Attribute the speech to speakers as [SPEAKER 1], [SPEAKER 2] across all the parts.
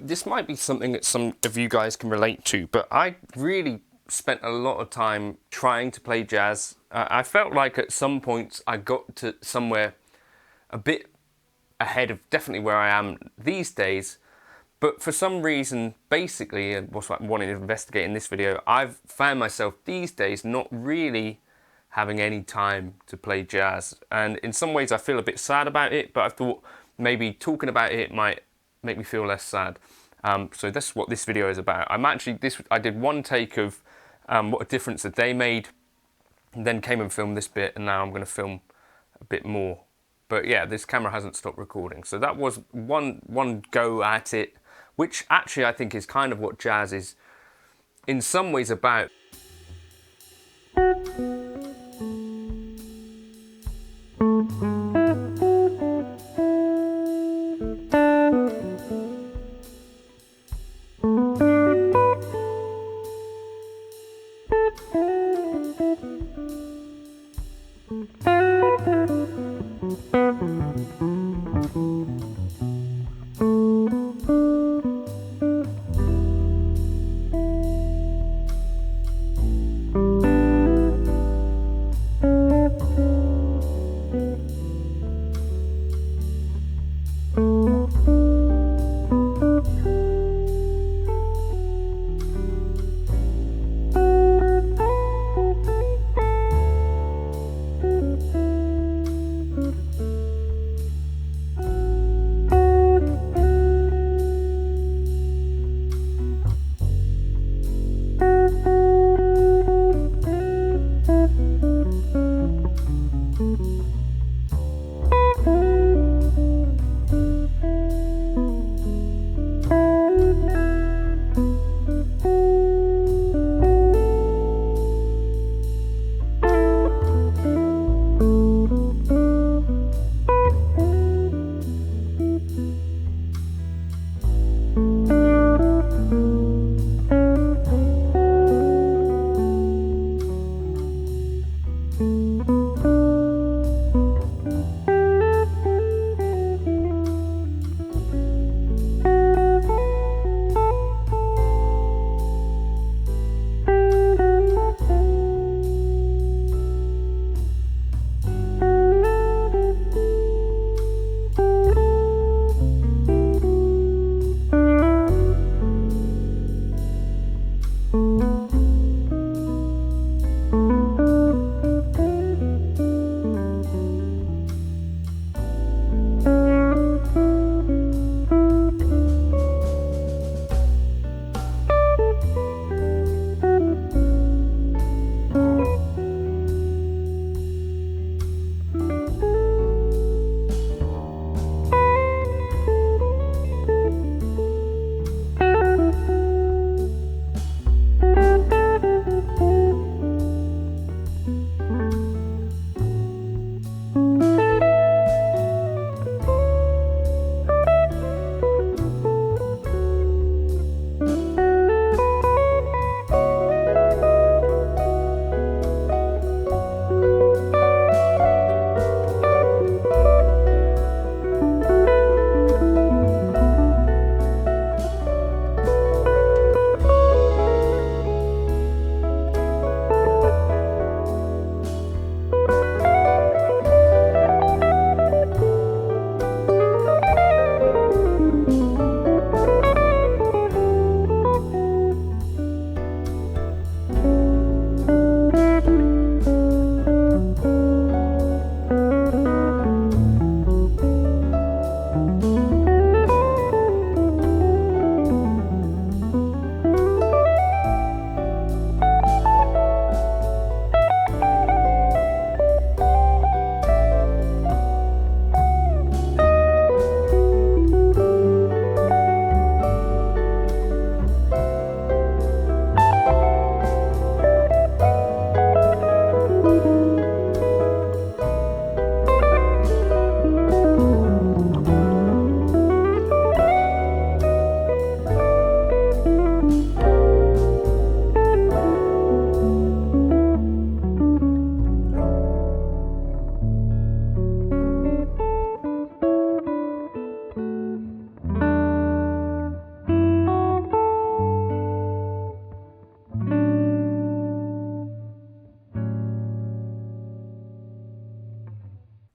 [SPEAKER 1] this might be something that some of you guys can relate to, but I really spent a lot of time trying to play jazz. I felt like at some points I got to somewhere a bit ahead of definitely where I am these days, but for some reason, basically, and what's what I wanted to investigate in this video, I've found myself these days not really having any time to play jazz. And in some ways I feel a bit sad about it, but I thought maybe talking about it might make me feel less sad. So that's what this video is about. I did one take of what a difference a day made, and then came and filmed this bit, and now I'm going to film a bit more. But yeah, this camera hasn't stopped recording. So that was one go at it, which actually I think is kind of what jazz is in some ways about.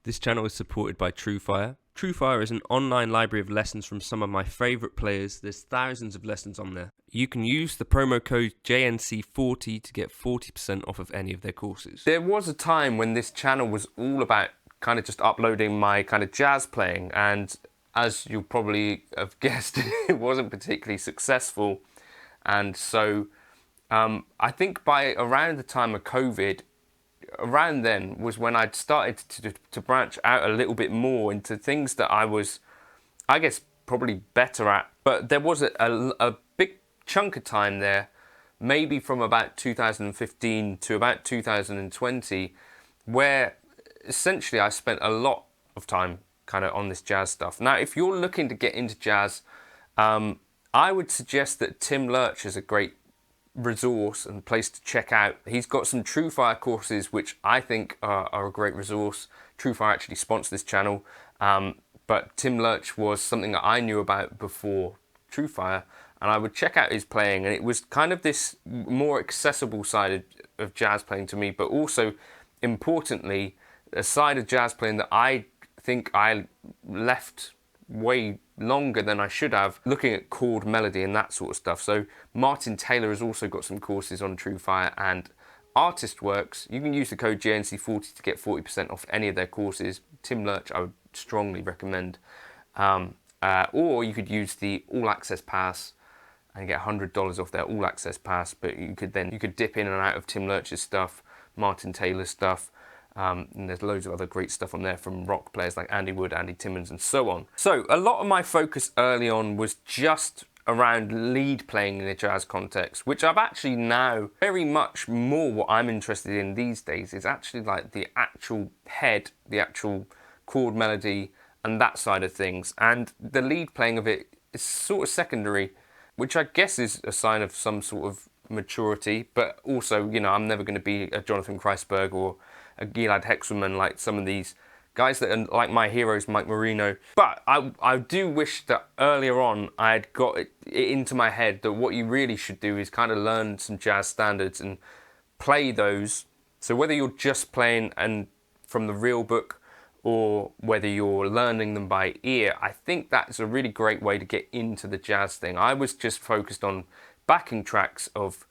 [SPEAKER 2] This channel is supported by TrueFire. TrueFire is an online library of lessons from some of my favourite players. There's thousands of lessons on there. You can use the promo code JNC40 to get 40% off of any of their courses.
[SPEAKER 1] There was a time when this channel was all about kind of just uploading my kind of jazz playing, and as you probably have guessed, it wasn't particularly successful. And so I think by around the time of COVID, around then was when I'd started to branch out a little bit more into things that I was, I guess, probably better at. But there was a big chunk of time there, maybe from about 2015 to about 2020, where essentially I spent a lot of time kind of on this jazz stuff. Now, if you're looking to get into jazz, I would suggest that Tim Lurch is a great resource and place to check out. He's got some TrueFire courses which I think are a great resource. TrueFire actually sponsors this channel, but Tim Lurch was something that I knew about before TrueFire, and I would check out his playing, and it was kind of this more accessible side of jazz playing to me, but also importantly a side of jazz playing that I think I left way longer than I should have, looking at chord melody and that sort of stuff. So Martin Taylor has also got some courses on TrueFire and ArtistWorks. You can use the code JNC40 to get 40% off any of their courses. Tim Lurch I would strongly recommend. Or you could use the All Access Pass and get $100 off their All Access Pass, but you could dip in and out of Tim Lurch's stuff, Martin Taylor's stuff, and there's loads of other great stuff on there from rock players like Andy Wood, Andy Timmons, and so on. So a lot of my focus early on was just around lead playing in a jazz context, which I've actually now very much more what I'm interested in these days is actually like the actual head, the actual chord melody and that side of things. And the lead playing of it is sort of secondary, which I guess is a sign of some sort of maturity, but also, you know, I'm never going to be a Jonathan Kreisberg or a Gilad Hexelman like some of these guys that are like my heroes, Mike Marino. But I do wish that earlier on I had got it into my head that what you really should do is kind of learn some jazz standards and play those. So whether you're just playing and from the real book or whether you're learning them by ear, I think that's a really great way to get into the jazz thing. I was just focused on backing tracks of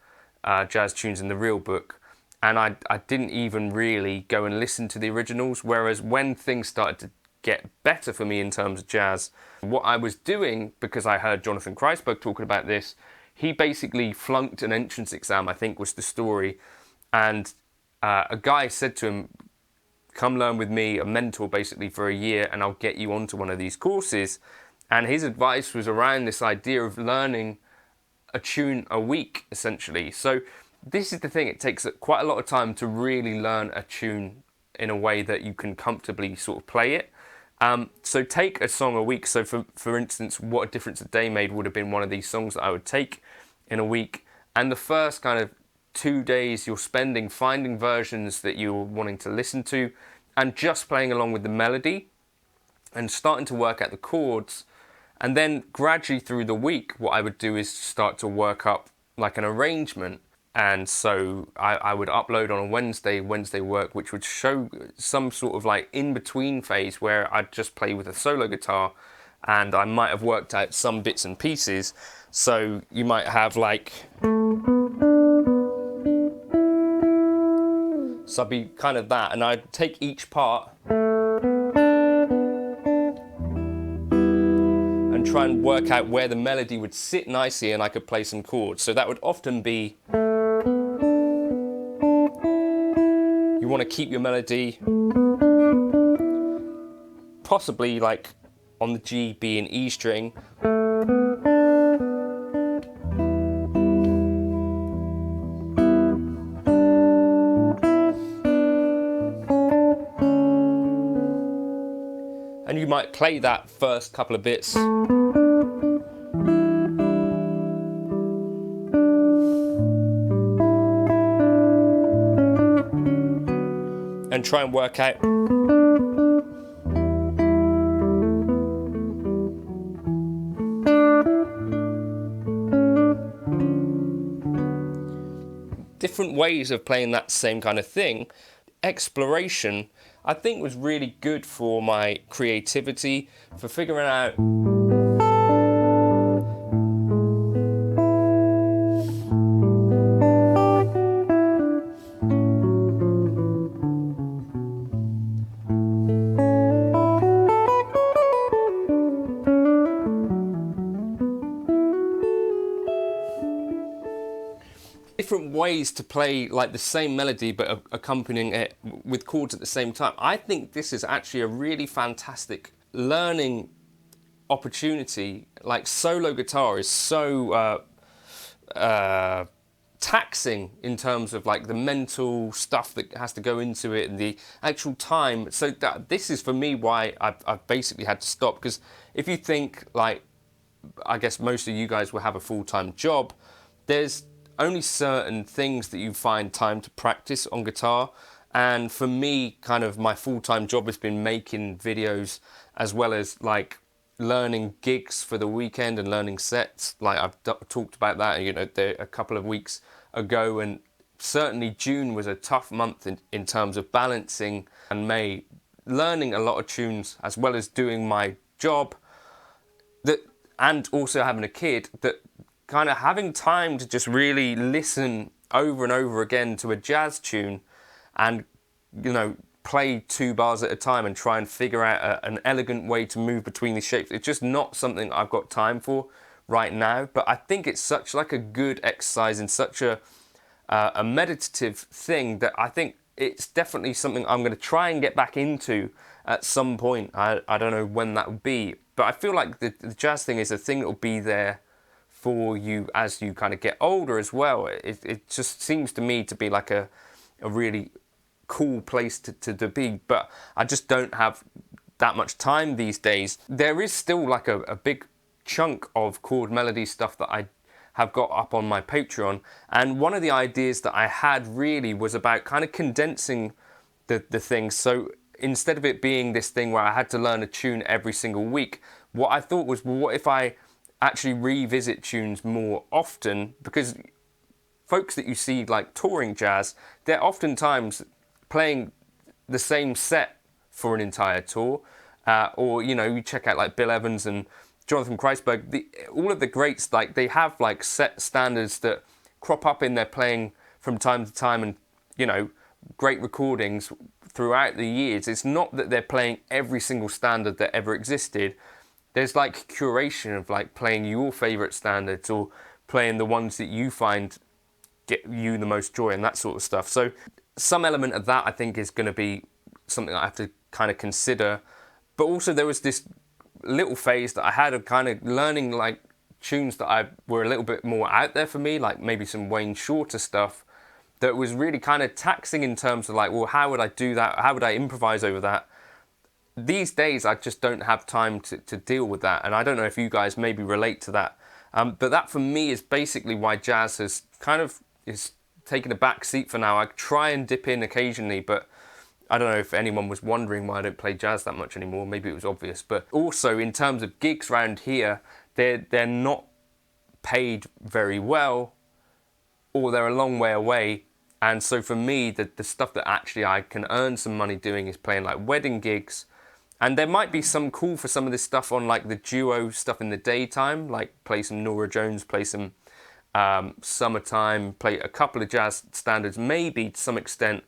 [SPEAKER 1] jazz tunes in the real book, and I didn't even really go and listen to the originals, whereas when things started to get better for me in terms of jazz, what I was doing, because I heard Jonathan Kreisberg talking about this, he basically flunked an entrance exam, I think was the story, and a guy said to him, come learn with me, a mentor basically, for a year, and I'll get you onto one of these courses. And his advice was around this idea of learning a tune a week, essentially. So this is the thing, it takes quite a lot of time to really learn a tune in a way that you can comfortably sort of play it. So take a song a week. So for instance, What a Difference a Day Made would have been one of these songs that I would take in a week. And the first kind of 2 days you're spending finding versions that you're wanting to listen to and just playing along with the melody and starting to work out the chords. And then gradually through the week, what I would do is start to work up like an arrangement. And so I would upload on a Wednesday work, which would show some sort of like in-between phase where I'd just play with a solo guitar and I might have worked out some bits and pieces. So you might have like... So I'd be kind of that, and I'd take each part and try and work out where the melody would sit nicely and I could play some chords. So that would often be... You want to keep your melody possibly like on the G, B and E string. And you might play that first couple of bits. And try and work out different ways of playing that same kind of thing. Exploration, I think was really good for my creativity, for figuring out different ways to play like the same melody but accompanying it with chords at the same time. I think this is actually a really fantastic learning opportunity. Like solo guitar is so taxing in terms of like the mental stuff that has to go into it and the actual time. So that this is for me why I've basically had to stop, because if you think like, I guess most of you guys will have a full-time job, there's only certain things that you find time to practice on guitar. And for me, kind of my full-time job has been making videos as well as like learning gigs for the weekend and learning sets. Like I've talked about that, you know, a couple of weeks ago, and certainly June was a tough month in terms of balancing, and May, learning a lot of tunes as well as doing my job, that, and also having a kid, that kind of having time to just really listen over and over again to a jazz tune and, you know, play 2 bars at a time and try and figure out an elegant way to move between these shapes. It's just not something I've got time for right now, but I think it's such like a good exercise and such a meditative thing that I think it's definitely something I'm going to try and get back into at some point. I don't know when that will be, but I feel like the jazz thing is a thing that will be there for you as you kind of get older as well. It just seems to me to be like a really cool place to be, but I just don't have that much time these days. There is still like a big chunk of chord melody stuff that I have got up on my Patreon, and one of the ideas that I had really was about kind of condensing the things. So instead of it being this thing where I had to learn a tune every single week, what I thought was, well, what if I actually revisit tunes more often? Because folks that you see like touring jazz, they're oftentimes playing the same set for an entire tour, or, you know, you check out like Bill Evans and Jonathan Kreisberg, all of the greats, like they have like set standards that crop up in their playing from time to time, and, you know, great recordings throughout the years. It's not that they're playing every single standard that ever existed. There's like curation of like playing your favorite standards or playing the ones that you find get you the most joy and that sort of stuff. So some element of that I think is going to be something I have to kind of consider. But also there was this little phase that I had of kind of learning like tunes that were a little bit more out there for me, like maybe some Wayne Shorter stuff, that was really kind of taxing in terms of like, well, how would I do that? How would I improvise over that? These days I just don't have time to deal with that, and I don't know if you guys maybe relate to that. But that for me is basically why jazz has kind of is taking a back seat for now. I try and dip in occasionally, but I don't know if anyone was wondering why I don't play jazz that much anymore. Maybe it was obvious. But also in terms of gigs around here, they're not paid very well, or they're a long way away. And so for me, the stuff that actually I can earn some money doing is playing like wedding gigs. And there might be some cool for some of this stuff on like the duo stuff in the daytime, like play some Norah Jones, play some Summertime, play a couple of jazz standards, maybe to some extent.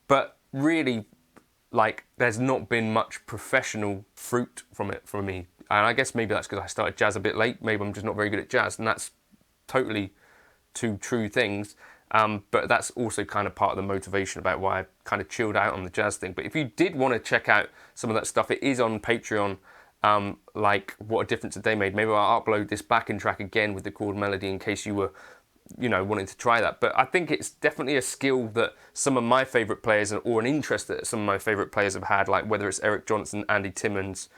[SPEAKER 1] But really, like, there's not been much professional fruit from it for me. And I guess maybe that's because I started jazz a bit late. Maybe I'm just not very good at jazz, and that's totally two true things. But that's also kind of part of the motivation about why I kind of chilled out on the jazz thing. But if you did want to check out some of that stuff, it is on Patreon, like What a Difference a Day Made. Maybe I'll upload this backing track again with the chord melody in case you were, you know, wanting to try that. But I think it's definitely a skill that some of my favourite players, or an interest that some of my favourite players have had, like whether it's Eric Johnson, Andy Timmons,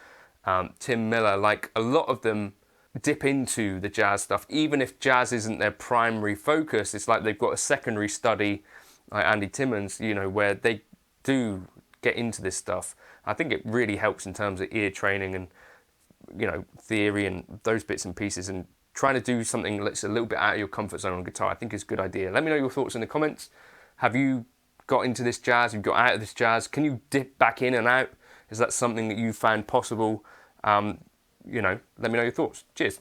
[SPEAKER 1] Tim Miller, like a lot of them dip into the jazz stuff. Even if jazz isn't their primary focus, it's like they've got a secondary study, like Andy Timmons, you know, where they do get into this stuff. I think it really helps in terms of ear training and, you know, theory and those bits and pieces, and trying to do something that's a little bit out of your comfort zone on guitar, I think is a good idea. Let me know your thoughts in the comments. Have you got into this jazz, you've got out of this jazz, can you dip back in and out? Is that something that you found possible? Let me know your thoughts. Cheers.